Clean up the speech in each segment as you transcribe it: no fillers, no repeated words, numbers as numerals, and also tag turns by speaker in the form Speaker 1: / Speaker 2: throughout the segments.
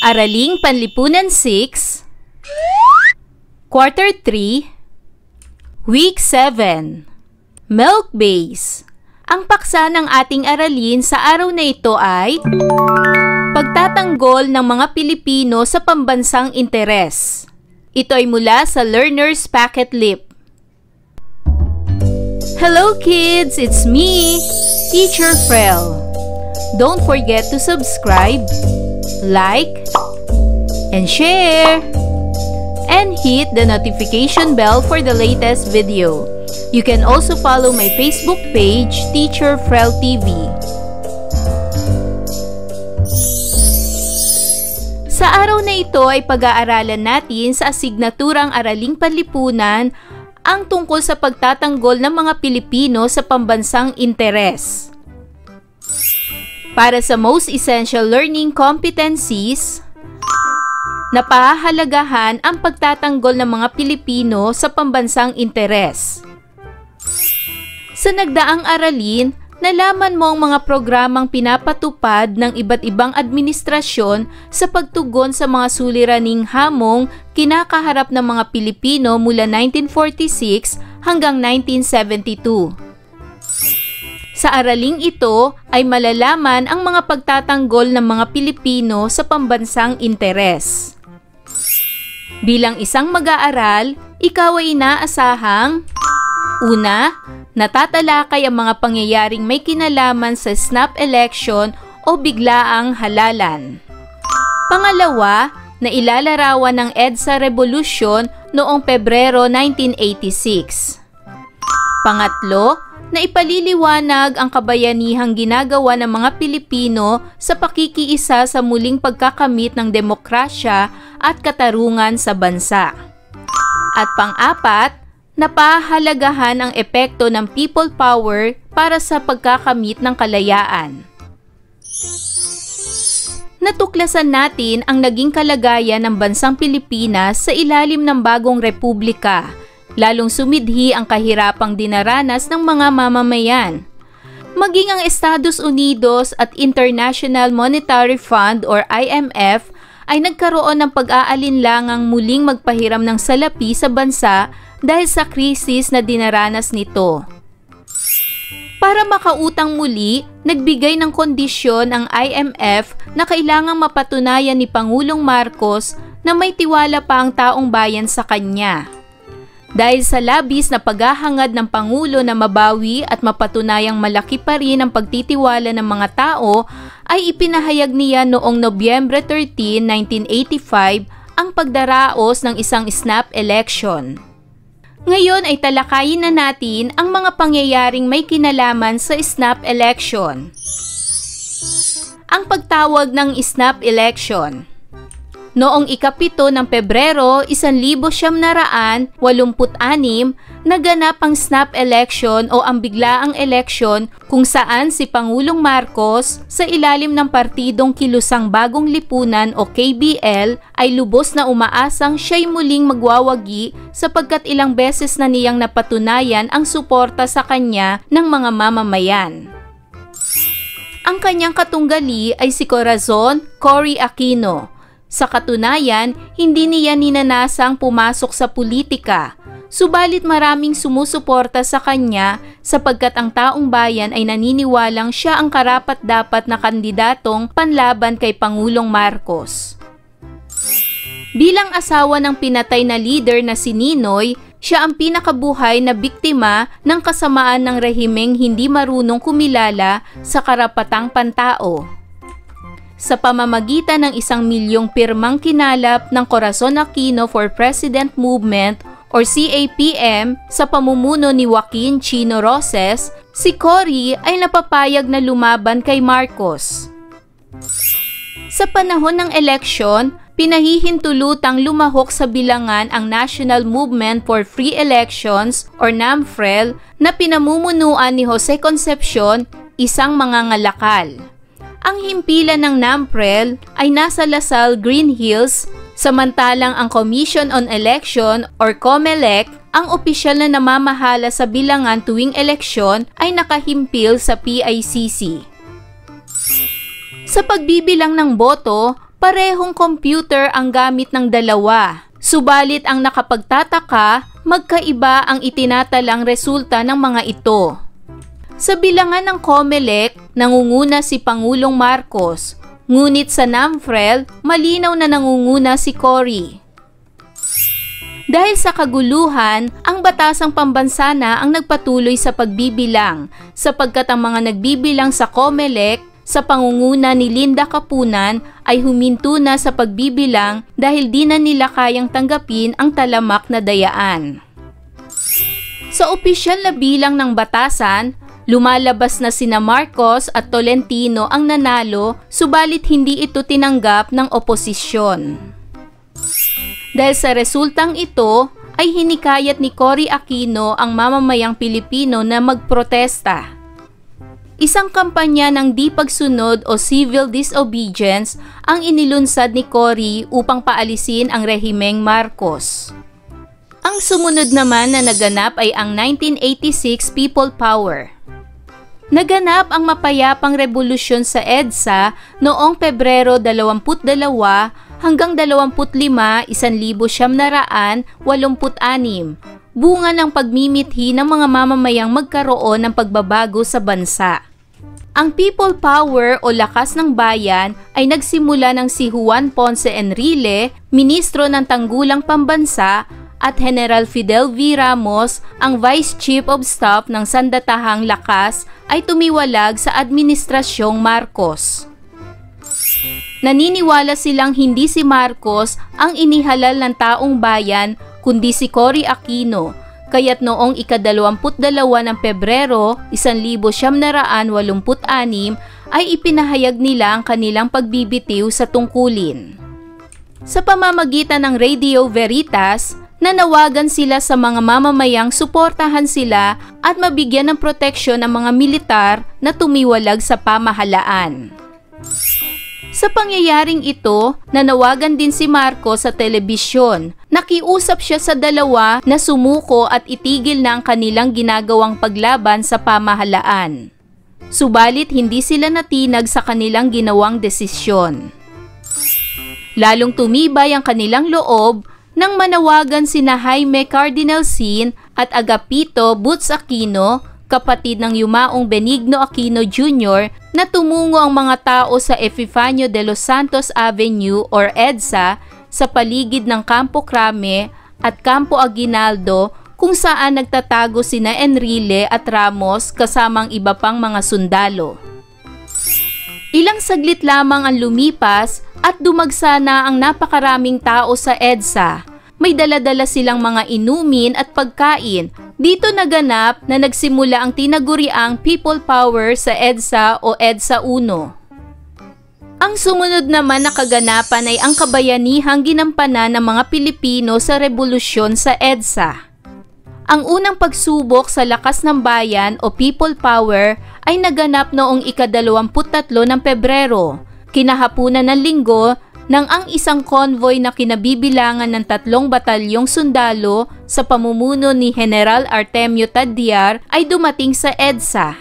Speaker 1: Araling Panlipunan 6, Quarter 3, Week 7, Milk Base. Ang paksa ng ating aralin sa araw na ito ay pagtatanggol ng mga Pilipino sa pambansang interes. Ito ay mula sa Learner's Packet Lip. Hello kids! It's me, Teacher Frel. Don't forget to subscribe, like, and share, and hit the notification bell for the latest video. You can also follow my Facebook page, Teacher Frel TV. Sa araw na ito ay pag-aaralan natin sa asignaturang Araling Panlipunan ang tungkol sa pagtatanggol ng mga Pilipino sa pambansang interes. Para sa most essential learning competencies, napahahalagahan ang pagtatanggol ng mga Pilipino sa pambansang interes. Sa nagdaang aralin, nalaman mo ang mga programang pinapatupad ng iba't ibang administrasyon sa pagtugon sa mga suliraning hamong kinakaharap ng mga Pilipino mula 1946 hanggang 1972. Sa araling ito ay malalaman ang mga pagtatanggol ng mga Pilipino sa pambansang interes. Bilang isang mag-aaral, ikaw ay inaasahang: una, natatalakay ang mga pangyayaring may kinalaman sa snap election o biglaang halalan. Pangalawa, na ilalarawan ng EDSA Revolution noong Pebrero 1986. Pangatlo, na ipaliliwanag ang kabayanihang ginagawa ng mga Pilipino sa pakikiisa sa muling pagkakamit ng demokrasya at katarungan sa bansa. At pang-apat, napahalagahan ang epekto ng people power para sa pagkakamit ng kalayaan. Natuklasan natin ang naging kalagayan ng bansang Pilipinas sa ilalim ng bagong republika, lalong sumidhi ang kahirapang dinaranas ng mga mamamayan. Maging ang Estados Unidos at International Monetary Fund or IMF ay nagkaroon ng pag-aalinlangang muling magpahiram ng salapi sa bansa dahil sa krisis na dinaranas nito. Para makautang muli, nagbigay ng kondisyon ang IMF na kailangang mapatunayan ni Pangulong Marcos na may tiwala pa ang taong bayan sa kanya. Dahil sa labis na paghahangad ng Pangulo na mabawi at mapatunayang malaki pa rin ang pagtitiwala ng mga tao, ay ipinahayag niya noong Nobyembre 13, 1985 ang pagdaraos ng isang snap election. Ngayon ay talakayin na natin ang mga pangyayaring may kinalaman sa snap election. Ang pagtawag ng snap election. Noong ika-7 ng Pebrero 1986, naganap ang snap election o ang biglaang eleksyon kung saan si Pangulong Marcos sa ilalim ng partidong Kilusang Bagong Lipunan o KBL ay lubos na umaasang siya'y muling magwawagi sapagkat ilang beses na niyang napatunayan ang suporta sa kanya ng mga mamamayan. Ang kanyang katunggali ay si Corazon Cory Aquino. Sa katunayan, hindi niya ninanasang pumasok sa politika, subalit maraming sumusuporta sa kanya sapagkat ang taong bayan ay naniniwalang siya ang karapat-dapat na kandidatong panlaban kay Pangulong Marcos. Bilang asawa ng pinatay na leader na si Ninoy, siya ang pinakabuhay na biktima ng kasamaan ng rehimeng hindi marunong kumilala sa karapatang pantao. Sa pamamagitan ng 1 milyong pirmang kinalap ng Corazon Aquino for President Movement or CAPM sa pamumuno ni Joaquin Chino Roces, si Cory ay napapayag na lumaban kay Marcos. Sa panahon ng eleksyon, pinahihintulutang lumahok sa bilangan ang National Movement for Free Elections or NAMFREL na pinamumunuan ni Jose Concepcion, isang mangangalakal. Ang himpilan ng NAMFREL ay nasa Lasal, Green Hills, samantalang ang Commission on Election or COMELEC, ang opisyal na namamahala sa bilangan tuwing eleksyon, ay nakahimpil sa PICC. Sa pagbibilang ng boto, Parehong computer ang gamit ng dalawa. Subalit ang nakapagtataka, magkaiba ang itinatalang resulta ng mga ito. Sa bilangan ng COMELEC, nangunguna si Pangulong Marcos, ngunit sa NAMFREL, malinaw na nangunguna si Cory. Dahil sa kaguluhan, ang batasang pambansa na ang nagpatuloy sa pagbibilang, sapagkat ang mga nagbibilang sa COMELEC sa pangunguna ni Linda Capunan ay huminto na sa pagbibilang dahil di na nila kayang tanggapin ang talamak na dayaan. Sa opisyal na bilang ng batasan, lumalabas na sina Marcos at Tolentino ang nanalo, subalit hindi ito tinanggap ng oposisyon. Dahil sa resultang ito, ay hinikayat ni Cory Aquino ang mamamayang Pilipino na magprotesta. Isang kampanya ng di pagsunod o civil disobedience ang inilunsad ni Cory upang paalisin ang rehimeng Marcos. Ang sumunod naman na naganap ay ang 1986 People Power. Naganap ang mapayapang revolusyon sa EDSA noong Pebrero 22 hanggang 25, 1986, bunga ng pagmimithi ng mga mamamayang magkaroon ng pagbabago sa bansa. Ang People Power o Lakas ng Bayan ay nagsimula ng si Juan Ponce Enrile, Ministro ng Tanggulang Pambansa, at General Fidel V. Ramos, ang Vice Chief of Staff ng Sandatahang Lakas, ay tumiwalag sa Administrasyong Marcos. Naniniwala silang hindi si Marcos ang inihalal ng taong bayan kundi si Cory Aquino, kaya't noong ika-22 ng Pebrero 1986 ay ipinahayag nila ang kanilang pagbibitiw sa tungkulin. Sa pamamagitan ng Radio Veritas, nanawagan sila sa mga mamamayang suportahan sila at mabigyan ng proteksyon ang mga militar na tumiwalag sa pamahalaan. Sa pangyayaring ito, nanawagan din si Marcos sa telebisyon. Nakiusap siya sa dalawa na sumuko at itigil na ang kanilang ginagawang paglaban sa pamahalaan. Subalit hindi sila natinag sa kanilang ginawang desisyon. Lalong tumibay ang kanilang loob nang manawagan sina Jaime Cardinal Sin at Agapito Butz Aquino, kapatid ng yumaong Benigno Aquino Jr., na tumungo ang mga tao sa Epifanio de los Santos Avenue or EDSA sa paligid ng Campo Crame at Campo Aguinaldo, kung saan nagtatago sina Enrile at Ramos kasamang iba pang mga sundalo. Ilang saglit lamang ang lumipas at dumagsa na ang napakaraming tao sa EDSA. May dala-dala silang mga inumin at pagkain. Dito naganap na nagsimula ang tinaguriang People Power sa EDSA o EDSA 1. Ang sumunod naman na kaganapan ay ang kabayanihang ginampanan ng mga Pilipino sa revolusyon sa EDSA. Ang unang pagsubok sa Lakas ng Bayan o People Power ay naganap noong ika-23 ng Pebrero, kinahapunan ng linggo, nang ang isang convoy na kinabibilangan ng 3 batalyong sundalo sa pamumuno ni General Artemio Taddiar ay dumating sa EDSA.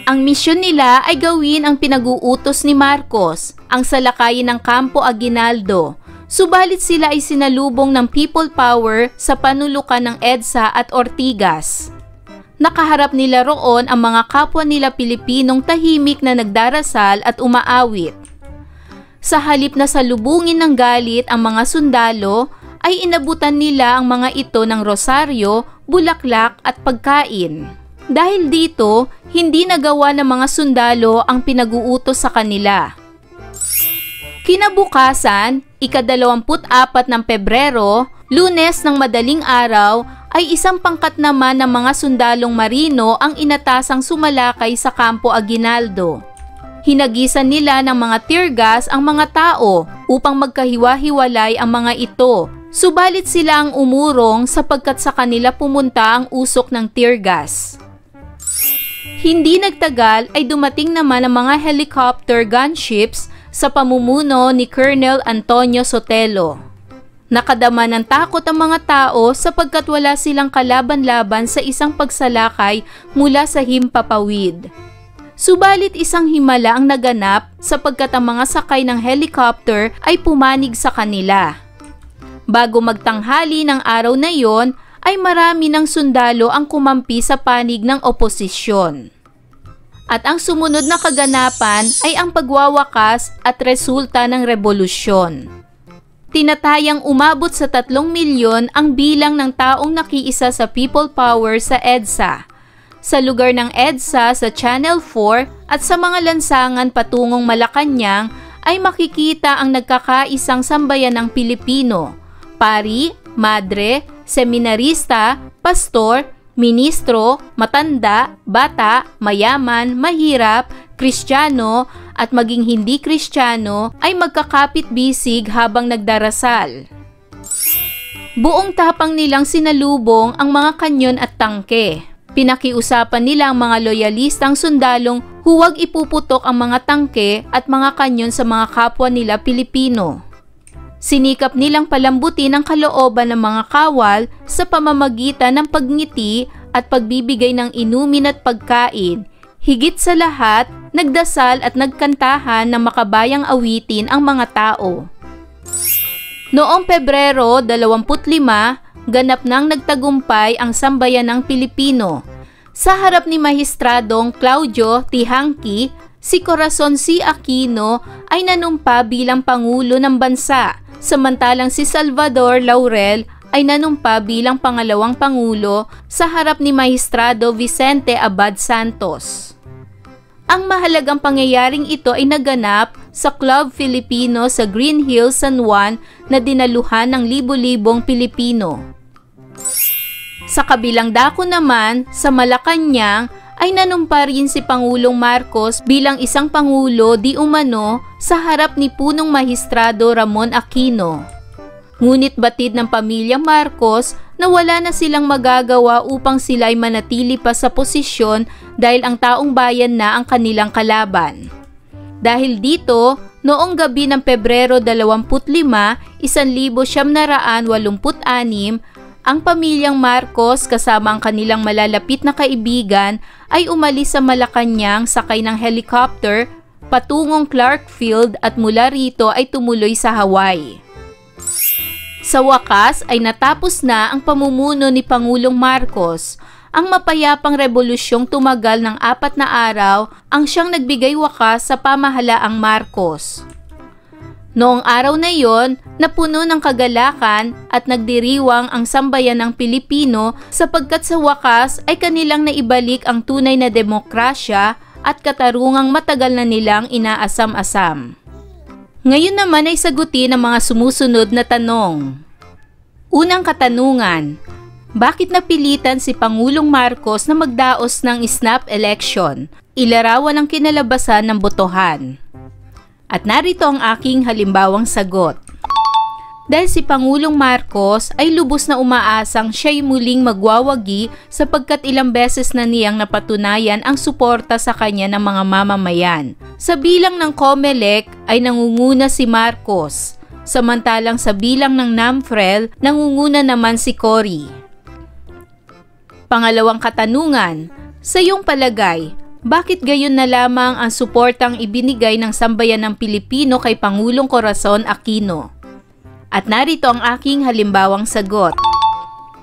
Speaker 1: Ang misyon nila ay gawin ang pinag-uutos ni Marcos, ang salakayin ng Campo Aguinaldo. Subalit sila ay sinalubong ng People Power sa panulukan ng EDSA at Ortigas. Nakaharap nila roon ang mga kapwa nila Pilipinong tahimik na nagdarasal at umaawit. Sa halip na salubungin ng galit ang mga sundalo, ay inabutan nila ang mga ito ng rosaryo, bulaklak at pagkain. Dahil dito, hindi nagawa ng mga sundalo ang pinag-uutos sa kanila. Kinabukasan, ika-24 ng Pebrero, Lunes ng madaling araw, ay isang pangkat naman ng mga sundalong marino ang inatasang sumalakay sa Campo Aguinaldo. Hinagisan nila ng mga tear gas ang mga tao upang magkahiwa-hiwalay ang mga ito. Subalit sila ang umurong sapagkat sa kanila pumunta ang usok ng tear gas. Hindi nagtagal ay dumating naman ang mga helicopter gunships sa pamumuno ni Colonel Antonio Sotelo. Nakadama ng takot ang mga tao sapagkat wala silang kalaban-laban sa isang pagsalakay mula sa Himpapawid. Subalit isang himala ang naganap sapagkat ang mga sakay ng helicopter ay pumanig sa kanila. Bago magtanghali ng araw na iyon, ay marami ng sundalo ang kumampi sa panig ng oposisyon. At ang sumunod na kaganapan ay ang pagwawakas at resulta ng revolusyon. Tinatayang umabot sa 3 milyon ang bilang ng taong nakiisa sa People Power sa EDSA. Sa lugar ng EDSA sa Channel 4 at sa mga lansangan patungong Malacanang ay makikita ang nagkakaisang sambayan ng Pilipino, pari, madre, seminarista, pastor, ministro, matanda, bata, mayaman, mahirap, Kristiyano at maging hindi Kristiyano ay magkakapit-bisig habang nagdarasal. Buong tapang nilang sinalubong ang mga kanyon at tangke. Pinakiusapan nila ang mga loyalistang sundalong huwag ipuputok ang mga tangke at mga kanyon sa mga kapwa nila Pilipino. Sinikap nilang palambutin ang kalooban ng mga kawal sa pamamagitan ng pagngiti at pagbibigay ng inumin at pagkain. Higit sa lahat, nagdasal at nagkantahan ng makabayang awitin ang mga tao. Noong Pebrero 25, ganap nang nagtagumpay ang sambayan ng Pilipino. Sa harap ni Mahistradong Claudio Tihangki, si Corazon C. Aquino ay nanumpa bilang Pangulo ng bansa, samantalang si Salvador Laurel ay nanumpa bilang pangalawang Pangulo sa harap ni Magistrado Vicente Abad Santos. Ang mahalagang pangyayaring ito ay naganap sa Club Filipino sa Green Hills, San Juan na dinaluhan ng libo-libong Pilipino. Sa kabilang dako naman, sa Malacanang ay nanumpa rin si Pangulong Marcos bilang isang Pangulo di umano sa harap ni punong Magistrado Ramon Aquino. Ngunit batid ng pamilya Marcos na wala na silang magagawa upang sila ay manatili pa sa posisyon dahil ang taong bayan na ang kanilang kalaban. Dahil dito, noong gabi ng Pebrero 25, 1986, ang pamilyang Marcos kasama ang kanilang malalapit na kaibigan ay umalis sa Malacanang sakay ng helicopter patungong Clark Field at mula rito ay tumuloy sa Hawaii. Sa wakas ay natapos na ang pamumuno ni Pangulong Marcos. Ang mapayapang revolusyong tumagal ng 4 na araw ang siyang nagbigay wakas sa pamahalaang Marcos. Noong araw na iyon, napuno ng kagalakan at nagdiriwang ang sambayan ng Pilipino sapagkat sa wakas ay kanilang naibalik ang tunay na demokrasya at katarungang matagal na nilang inaasam-asam. Ngayon naman ay sagutin ang mga sumusunod na tanong. Unang katanungan, bakit napilitan si Pangulong Marcos na magdaos ng snap election? Ilarawan ang kinalabasan ng botohan. At narito ang aking halimbawang sagot. Dahil si Pangulong Marcos ay lubos na umaasang siya'y muling magwawagi sapagkat ilang beses na niyang napatunayan ang suporta sa kanya ng mga mamamayan. Sa bilang ng COMELEC ay nangunguna si Marcos, samantalang sa bilang ng NAMFREL nangunguna naman si Cory. Pangalawang katanungan, sa iyong palagay, bakit gayon na lamang ang suportang ibinigay ng sambayan ng Pilipino kay Pangulong Corazon Aquino? At narito ang aking halimbawang sagot.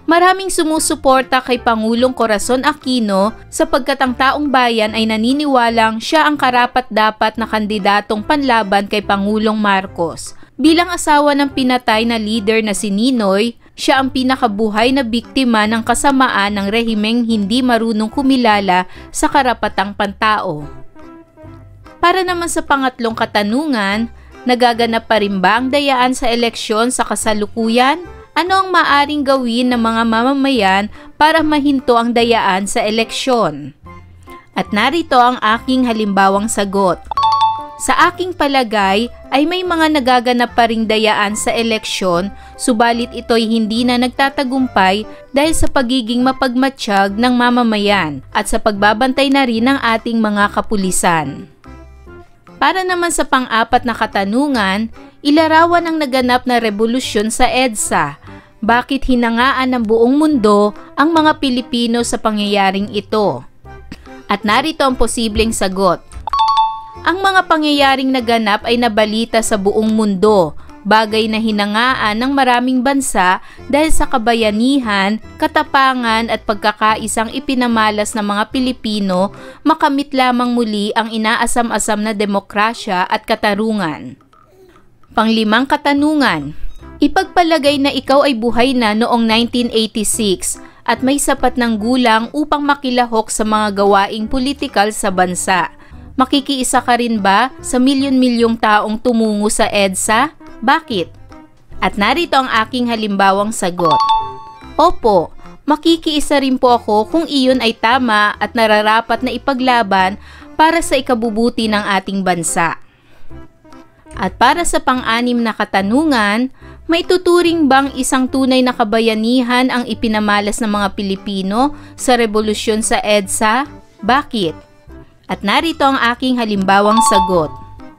Speaker 1: Maraming sumusuporta kay Pangulong Corazon Aquino sapagkat ang taong bayan ay naniniwalang siya ang karapat-dapat na kandidatong panlaban kay Pangulong Marcos. Bilang asawa ng pinatay na leader na si Ninoy, siya ang pinakabuhay na biktima ng kasamaan ng rehimeng hindi marunong kumilala sa karapatang pantao. Para naman sa pangatlong katanungan, nagaganap pa rin ba ang dayaan sa eleksyon sa kasalukuyan? Ano ang maaring gawin ng mga mamamayan para mahinto ang dayaan sa eleksyon? At narito ang aking halimbawang sagot. Sa aking palagay ay may mga nagaganap pa ring dayaan sa eleksyon, subalit ito'y hindi na nagtatagumpay dahil sa pagiging mapagmatsyag ng mamamayan at sa pagbabantay na rin ng ating mga kapulisan. Para naman sa pang-apat na katanungan, ilarawan ang naganap na revolusyon sa EDSA. Bakit hinangaan ng buong mundo ang mga Pilipino sa pangyayaring ito? At narito ang posibleng sagot. Ang mga pangyayaring naganap ay nabalita sa buong mundo, bagay na hinangaan ng maraming bansa dahil sa kabayanihan, katapangan at pagkakaisang ipinamalas ng mga Pilipino makamit lamang muli ang inaasam-asam na demokrasya at katarungan. Panglimang katanungan. Ipagpalagay na ikaw ay buhay na noong 1986 at may sapat ng gulang upang makilahok sa mga gawaing politikal sa bansa. Makikiisa ka rin ba sa milyon-milyong taong tumungo sa EDSA? Bakit? At narito ang aking halimbawang sagot. Opo, makikiisa rin po ako kung iyon ay tama at nararapat na ipaglaban para sa ikabubuti ng ating bansa. At para sa pang-anim na katanungan, may tuturing bang isang tunay na kabayanihan ang ipinamalas ng mga Pilipino sa revolusyon sa EDSA? Bakit? At narito ang aking halimbawang sagot.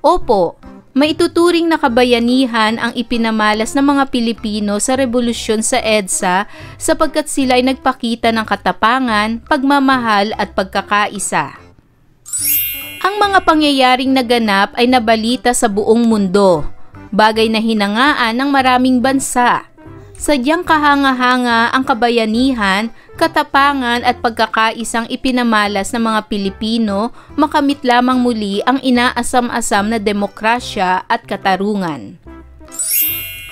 Speaker 1: Opo, may ituturing na kabayanihan ang ipinamalas ng mga Pilipino sa revolusyon sa EDSA sapagkat sila ay nagpakita ng katapangan, pagmamahal at pagkakaisa. Ang mga pangyayaring naganap ay nabalita sa buong mundo, bagay na hinangaan ng maraming bansa. Sadyang kahanga-hanga ang kabayanihan, katapangan at pagkakaisang ipinamalas ng mga Pilipino makamit lamang muli ang inaasam-asam na demokrasya at katarungan.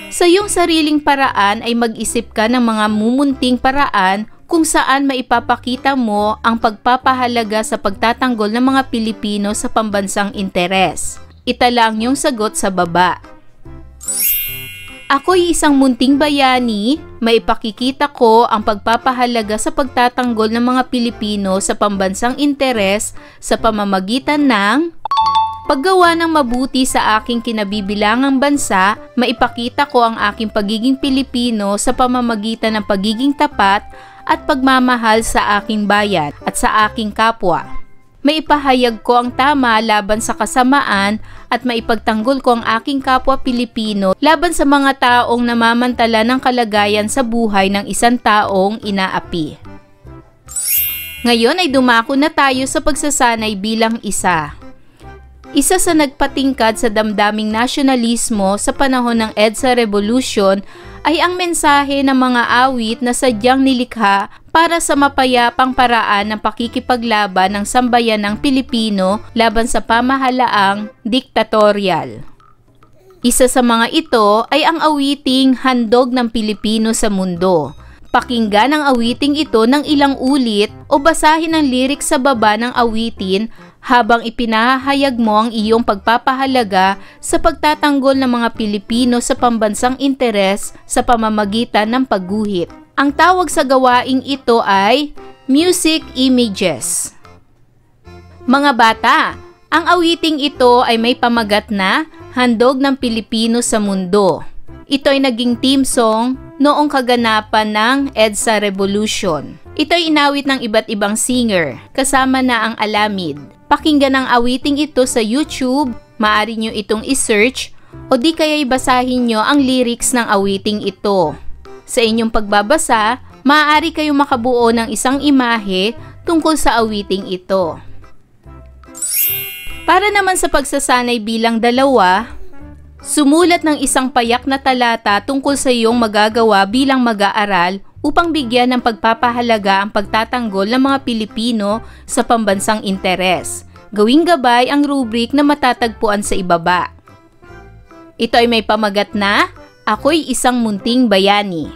Speaker 1: Sa iyong sariling paraan ay mag-isip ka ng mga mumunting paraan kung saan maipapakita mo ang pagpapahalaga sa pagtatanggol ng mga Pilipino sa pambansang interes. Itala ang iyong sagot sa baba. Ako'y isang munting bayani, maipakikita ko ang pagpapahalaga sa pagtatanggol ng mga Pilipino sa pambansang interes sa pamamagitan ng paggawa ng mabuti sa aking kinabibilangang bansa, maipakita ko ang aking pagiging Pilipino sa pamamagitan ng pagiging tapat at pagmamahal sa aking bayan at sa aking kapwa. Maipahayag ko ang tama laban sa kasamaan at maipagtanggol ko ang aking kapwa Pilipino laban sa mga taong namamantala ng kalagayan sa buhay ng isang taong inaapi. Ngayon ay dumako na tayo sa pagsasanay bilang isa. Isa sa nagpatingkad sa damdaming nasyonalismo sa panahon ng EDSA Revolution ay ang mensahe ng mga awit na sadyang nilikha para sa mapayapang paraan ng pakikipaglaban ng sambayanang Pilipino laban sa pamahalaang diktatorial. Isa sa mga ito ay ang awiting Handog ng Pilipino sa Mundo. Pakinggan ang awiting ito ng ilang ulit o basahin ang lyrics sa baba ng awitin habang ipinahayag mo ang iyong pagpapahalaga sa pagtatanggol ng mga Pilipino sa pambansang interes sa pamamagitan ng pagguhit. Ang tawag sa gawaing ito ay music images. Mga bata, ang awiting ito ay may pamagat na Handog ng Pilipino sa Mundo. Ito ay naging theme song noong kaganapan ng EDSA Revolution. Ito ay inawit ng iba't ibang singer, kasama na ang Alamid. Pakinggan ang awiting ito sa YouTube, maaari nyo itong i-search o di kaya'y basahin nyo ang lyrics ng awiting ito. Sa inyong pagbabasa, maaari kayong makabuo ng isang imahe tungkol sa awiting ito. Para naman sa pagsasanay bilang dalawa, sumulat ng isang payak na talata tungkol sa iyong magagawa bilang mag-aaral upang bigyan ng pagpapahalaga ang pagtatanggol ng mga Pilipino sa pambansang interes. Gawing gabay ang rubric na matatagpuan sa ibaba. Ito ay may pamagat na, Ako'y isang munting bayani.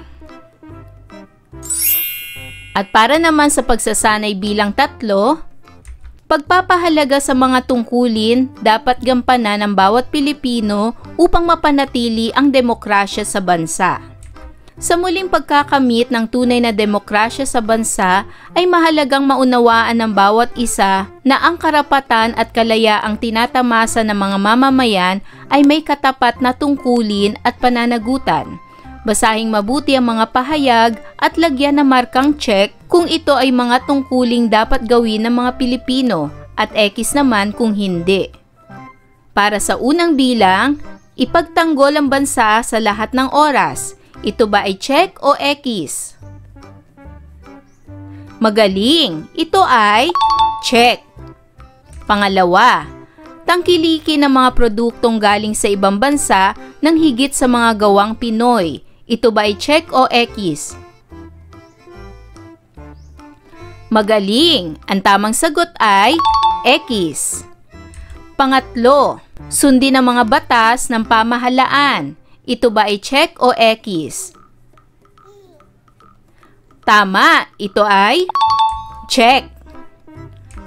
Speaker 1: At para naman sa pagsasanay bilang tatlo, pagpapahalaga sa mga tungkulin dapat gampanan ng bawat Pilipino upang mapanatili ang demokrasya sa bansa. Sa muling pagkakamit ng tunay na demokrasya sa bansa ay mahalagang maunawaan ng bawat isa na ang karapatan at kalayaang tinatamasa ng mga mamamayan ay may katapat na tungkulin at pananagutan. Basahing mabuti ang mga pahayag at lagyan ng markang check kung ito ay mga tungkuling dapat gawin ng mga Pilipino at X naman kung hindi. Para sa unang bilang, ipagtanggol ang bansa sa lahat ng oras. Ito ba ay check o X? Magaling! Ito ay Check. Pangalawa, tangkilikin ng mga produktong galing sa ibang bansa ng higit sa mga gawang Pinoy. Ito ba ay check o X? Magaling! Ang tamang sagot ay X. Pangatlo, sundin ang mga batas ng pamahalaan. Ito ba ay check o X? Tama, ito ay check.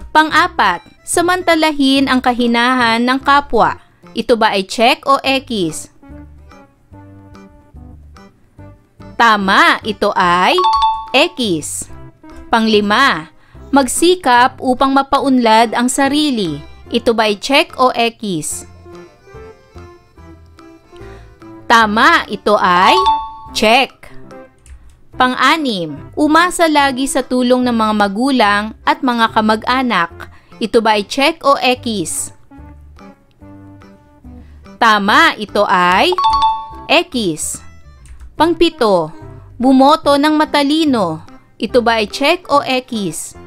Speaker 1: Pang-apat, samantalahin ang kahinahan ng kapwa. Ito ba ay check o X? Tama, ito ay X. Pang-lima, magsikap upang mapaunlad ang sarili. Ito ba ay check o X? Tama, ito ay check. Pang-anim, umasa lagi sa tulong ng mga magulang at mga kamag-anak. Ito ba ay check o X? Tama, ito ay X. Pang-pito, bumoto ng matalino. Ito ba ay check o X?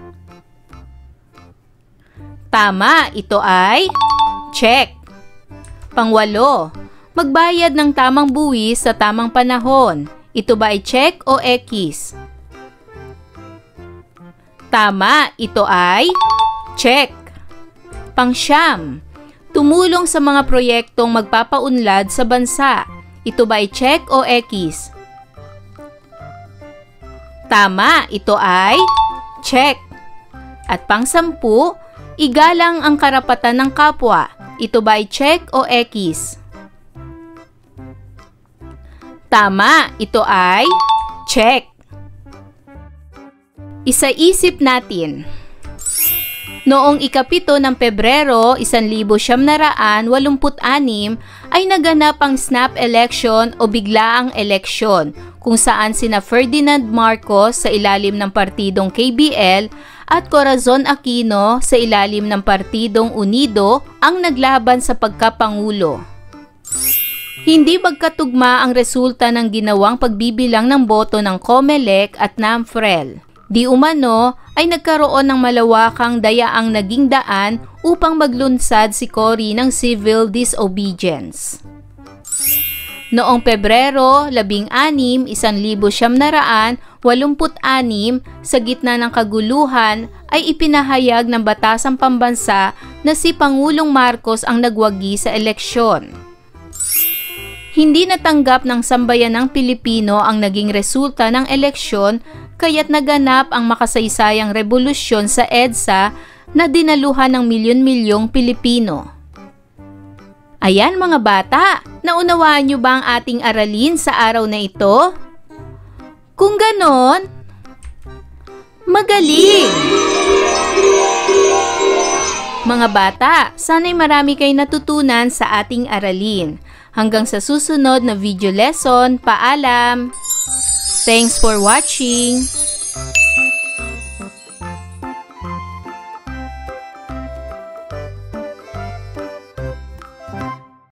Speaker 1: Tama, ito ay check. Pang-walo, magbayad ng tamang buwis sa tamang panahon. Ito ba ay check o X? Tama, ito ay check. Pang-siyam, tumulong sa mga proyektong magpapaunlad sa bansa. Ito ba ay check o X? Tama, ito ay check. At pang-sampu, igalang ang karapatan ng kapwa. Ito ba ay check o X? Tama, ito ay check. Isa-isip natin. Noong ika-7 ng Pebrero, 1986 ay naganap ang snap election o biglaang eleksyon kung saan sina Ferdinand Marcos sa ilalim ng partidong KBL at Corazon Aquino sa ilalim ng partidong Unido ang naglaban sa pagkapangulo. Hindi magkatugma ang resulta ng ginawang pagbibilang ng boto ng COMELEC at NAMFREL. Di umano ay nagkaroon ng malawakang dayaang naging daan upang maglunsad si Cory ng civil disobedience. Noong Pebrero 16, 1986, sa gitna ng kaguluhan ay ipinahayag ng batasang pambansa na si Pangulong Marcos ang nagwagi sa eleksyon. Hindi natanggap ng sambayanang Pilipino ang naging resulta ng eleksyon kaya't naganap ang makasaysayang revolusyon sa EDSA na dinaluhan ng milyon-milyong Pilipino. Ayan mga bata, naunawaan niyo ba ang ating aralin sa araw na ito? Kung ganon, magaling! Mga bata, sana'y marami kayong natutunan sa ating aralin. Hanggang sa susunod na video lesson, paalam! Thanks for watching!